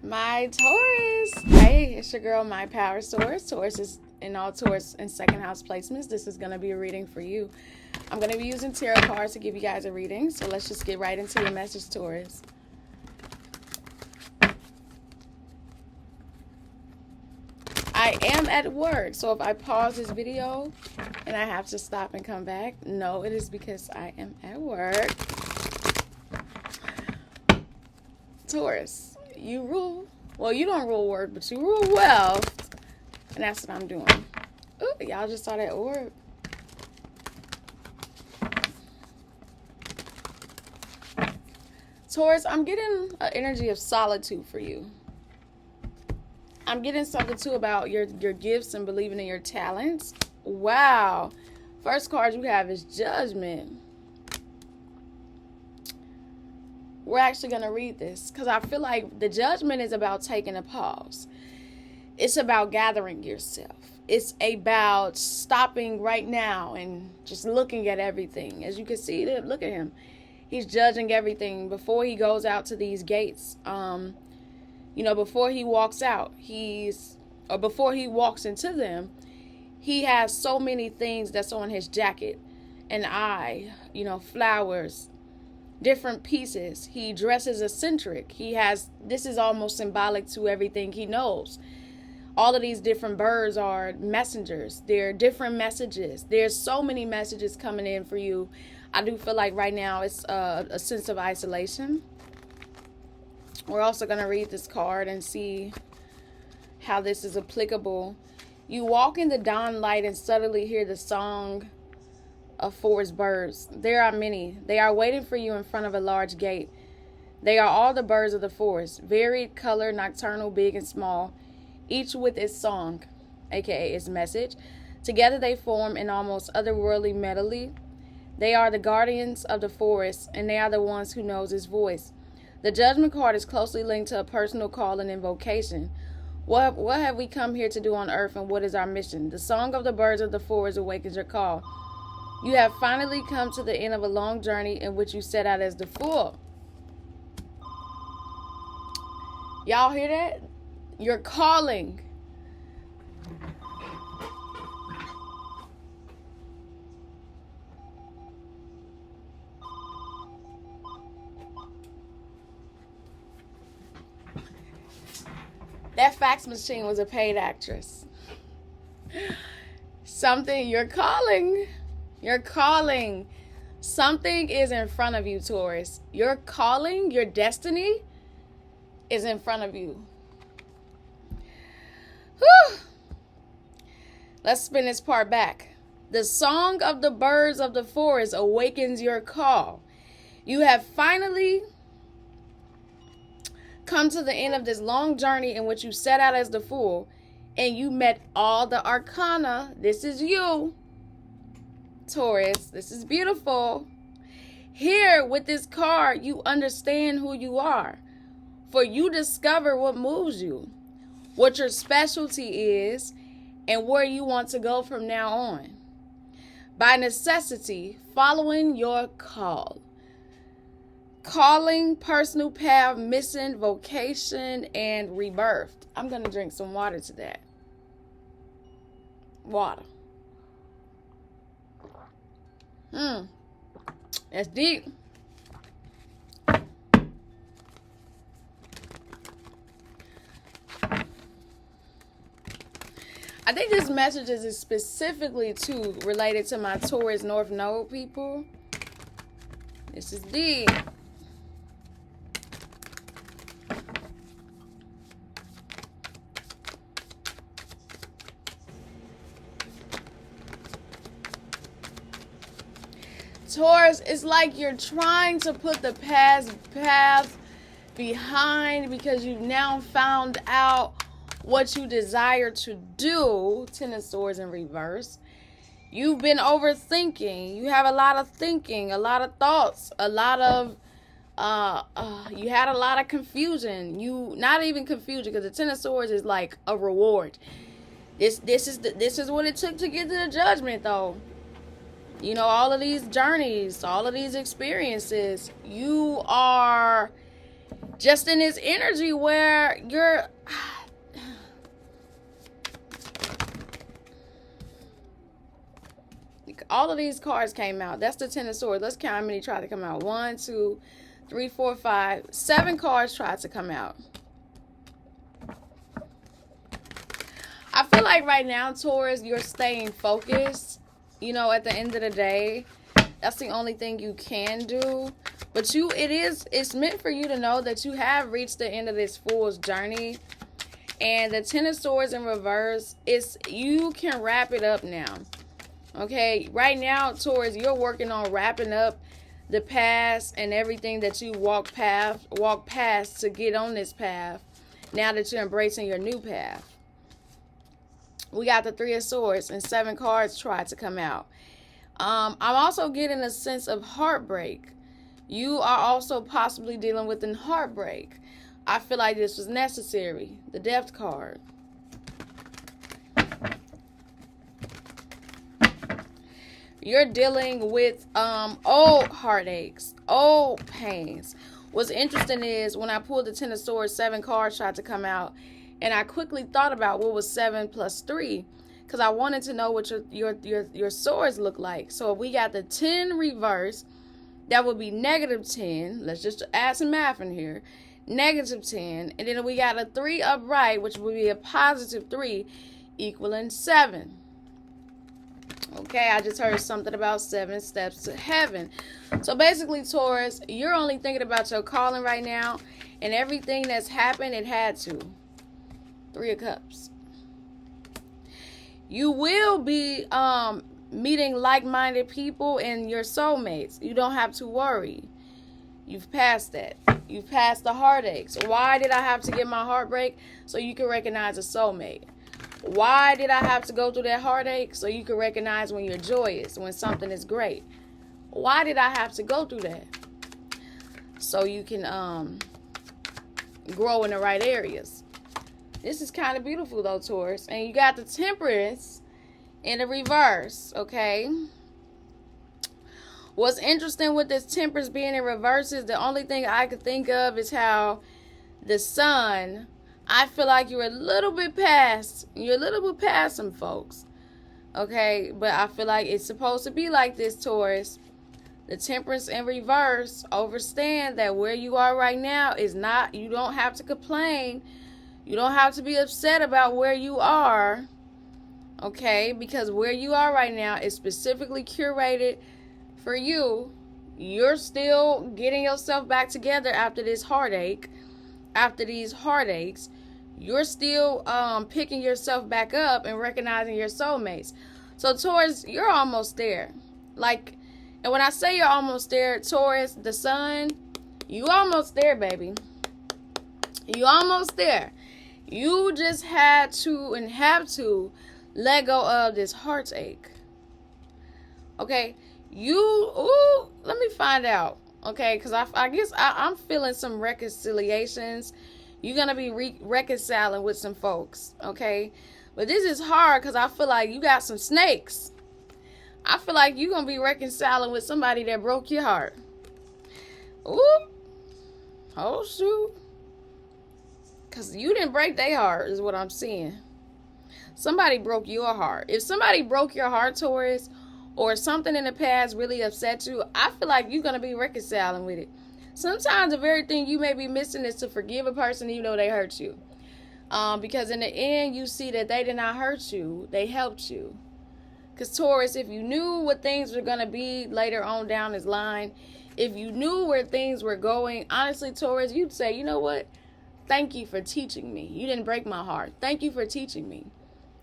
My Taurus. Hey, it's your girl, My Power Taurus. Taurus is in all Taurus and second house placements. This is going to be a reading for you. I'm going to be using tarot cards to give you guys a reading. So let's just get right into your message, Taurus. I am at work, so if I pause this video and I have to stop and come back, no, it is because I am at work. Taurus, you rule. Well, you don't rule work, but you rule wealth. And that's what I'm doing. Ooh, y'all just saw that orb. Taurus, I'm getting an energy of solitude for you. I'm getting something too about your gifts and believing in your talents. Wow. First card you have is Judgment. We're actually going to read this because I feel like the Judgment is about taking a pause. It's about gathering yourself. It's about stopping right now and just looking at everything. As you can see, look at him. He's judging everything before he goes out to these gates. Before he walks out, before he walks into them, he has so many things that's on his jacket. An eye, flowers, different pieces. He dresses eccentric. This is almost symbolic to everything he knows. All of these different birds are messengers. They're different messages. There's so many messages coming in for you. I do feel like right now it's a sense of isolation. We're also going to read this card and see how this is applicable. You walk in the dawn light and suddenly hear the song of forest birds. There are many. They are waiting for you in front of a large gate. They are all the birds of the forest, varied color, nocturnal, big and small, each with its song, aka its message. Together they form an almost otherworldly melody. They are the guardians of the forest, and they are the ones who knows its voice. The Judgment card is closely linked to a personal calling and vocation. What have we come here to do on earth, and what is our mission? The song of the birds of the forest awakens your call. You have finally come to the end of a long journey in which you set out as the fool. Y'all hear that? You're calling. That fax machine was a paid actress. You're calling. You're calling. Something is in front of you, Taurus. Your calling, your destiny is in front of you. Whew. Let's spin this part back. The song of the birds of the forest awakens your call. You have finally come to the end of this long journey in which you set out as the fool, and you met all the arcana. This is you, Taurus. This is beautiful. Here with this card, you understand who you are, for you discover what moves you, what your specialty is, and where you want to go from now on. By necessity, following your call. Calling, personal path, mission, vocation, and rebirth. I'm going to drink some water to that. Water. That's deep. I think this message is specifically too related to my Taurus North Node people. This is deep. Taurus, it's like you're trying to put the past path behind because you've now found out what you desire to do. Ten of Swords in reverse. You've been overthinking. You have a lot of thinking, a lot of thoughts, a lot of you had a lot of confusion. Not even confusion, because the Ten of Swords is like a reward. This is what it took to get to the Judgment, though. All of these journeys, all of these experiences, you are just in this energy where you're all of these cards came out. That's the Ten of Swords. Let's count how many tried to come out. 1, 2, 3, 4, 5, 7 cards tried to come out. I feel like right now, Taurus, you're staying focused. You know, at the end of the day, that's the only thing you can do. But it's meant for you to know that you have reached the end of this fool's journey. And the Ten of Swords in reverse, you can wrap it up now. Okay, right now, Taurus, you're working on wrapping up the past and everything that you walk past to get on this path. Now that you're embracing your new path. We got the Three of Swords and 7 cards tried to come out. I'm also getting a sense of heartbreak. You are also possibly dealing with a heartbreak. I feel like this was necessary. The Death card. You're dealing with old heartaches, old pains. What's interesting is when I pulled the Ten of Swords, 7 cards tried to come out. And I quickly thought about what was 7 plus 3. Because I wanted to know what your swords look like. So if we got the 10 reverse, that would be -10. Let's just add some math in here. -10. And then we got a 3 upright, which would be a +3, equaling 7. Okay, I just heard something about 7 steps to heaven. So basically, Taurus, you're only thinking about your calling right now. And everything that's happened, it had to. 3 of Cups. You will be meeting like-minded people and your soulmates. You don't have to worry. You've passed that. You've passed the heartaches. Why did I have to get my heartbreak? So you can recognize a soulmate. Why did I have to go through that heartache? So you can recognize when you're joyous, when something is great. Why did I have to go through that? So you can grow in the right areas. This is kind of beautiful though, Taurus. And you got the Temperance in the reverse, okay? What's interesting with this Temperance being in reverse is the only thing I could think of is how the Sun, I feel like you're a little bit past some folks, okay? But I feel like it's supposed to be like this, Taurus. The Temperance in reverse, understand that where you are right now is not, you don't have to complain. You don't have to be upset about where you are, okay? Because where you are right now is specifically curated for you. You're still getting yourself back together after this heartache, after these heartaches. You're still picking yourself back up and recognizing your soulmates. So, Taurus, you're almost there. Like, and when I say you're almost there, Taurus, the Sun, you almost there, baby. You almost there. You just had to and have to let go of this heartache. Okay? Let me find out. Okay? Because I guess I'm feeling some reconciliations. You're going to be reconciling with some folks. Okay? But this is hard because I feel like you got some snakes. I feel like you're going to be reconciling with somebody that broke your heart. Ooh. Oh, shoot. Because you didn't break their heart is what I'm seeing. Somebody broke your heart. If somebody broke your heart, Taurus, or something in the past really upset you, I feel like you're going to be reconciling with it. Sometimes the very thing you may be missing is to forgive a person even though they hurt you. Because in the end, you see that they did not hurt you. They helped you. Because Taurus, if you knew what things were going to be later on down this line, if you knew where things were going, honestly, Taurus, you'd say, you know what? Thank you for teaching me. You didn't break my heart. Thank you for teaching me.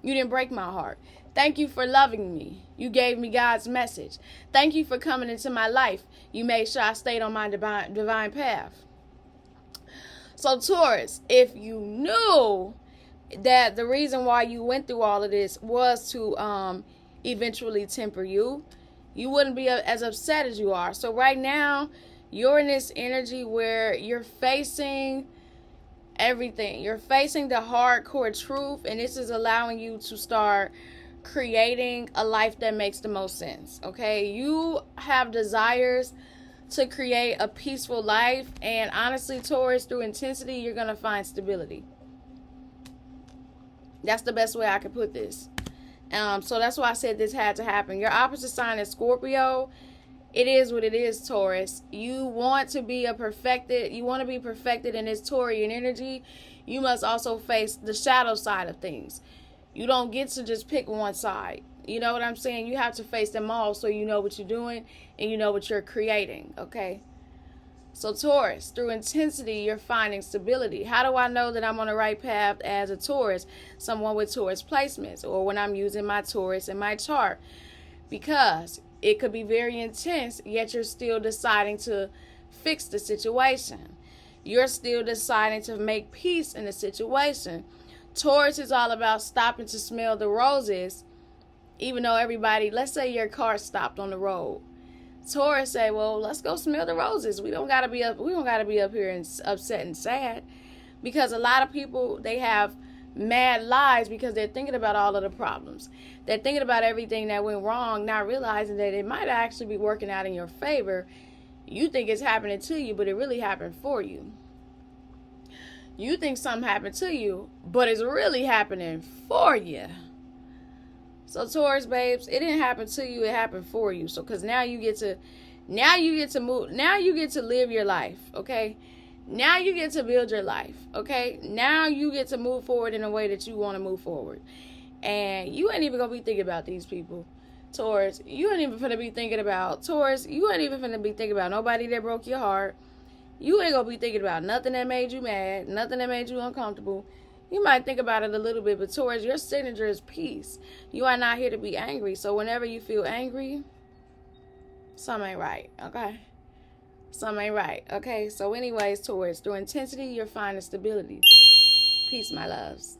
You didn't break my heart. Thank you for loving me. You gave me God's message. Thank you for coming into my life. You made sure I stayed on my divine path. So, Taurus, if you knew that the reason why you went through all of this was to eventually temper you, you wouldn't be as upset as you are. So right now, you're in this energy where you're facing everything. You're facing the hardcore truth, and this is allowing you to start creating a life that makes the most sense. Okay, you have desires to create a peaceful life. And honestly, Taurus, through intensity, you're going to find stability. That's the best way I could put this. So that's why I said this had to happen. Your opposite sign is Scorpio. It is what it is, Taurus. You want to be perfected in this Taurian energy. You must also face the shadow side of things. You don't get to just pick one side. You know what I'm saying? You have to face them all so you know what you're doing and you know what you're creating, okay? So Taurus, through intensity, you're finding stability. How do I know that I'm on the right path as a Taurus? Someone with Taurus placements, or when I'm using my Taurus in my chart. Because it could be very intense, yet you're still deciding to fix the situation. You're still deciding to make peace in the situation. Taurus is all about stopping to smell the roses, even though everybody, let's say your car stopped on the road. Taurus say, well, let's go smell the roses. We don't gotta be up here and upset and sad. Because a lot of people, they have mad lives because they're thinking about all of the problems. They're thinking about everything that went wrong, not realizing that it might actually be working out in your favor. You think it's happening to you, but it really happened for you. You think something happened to you, but it's really happening for you. So Taurus, babes, it didn't happen to you, it happened for you. So because now you get to move, now you get to live your life, okay? Now you get to build your life, okay? Now you get to move forward in a way that you want to move forward. And you ain't even going to be thinking about these people. Taurus, you ain't even finna be thinking about, Taurus, you ain't even finna be thinking about nobody that broke your heart. You ain't going to be thinking about nothing that made you mad, nothing that made you uncomfortable. You might think about it a little bit, but Taurus, your signature is peace. You are not here to be angry. So whenever you feel angry, something ain't right, okay? Something ain't right, okay? So anyways, Taurus, through intensity, you're finding stability. Peace, my loves.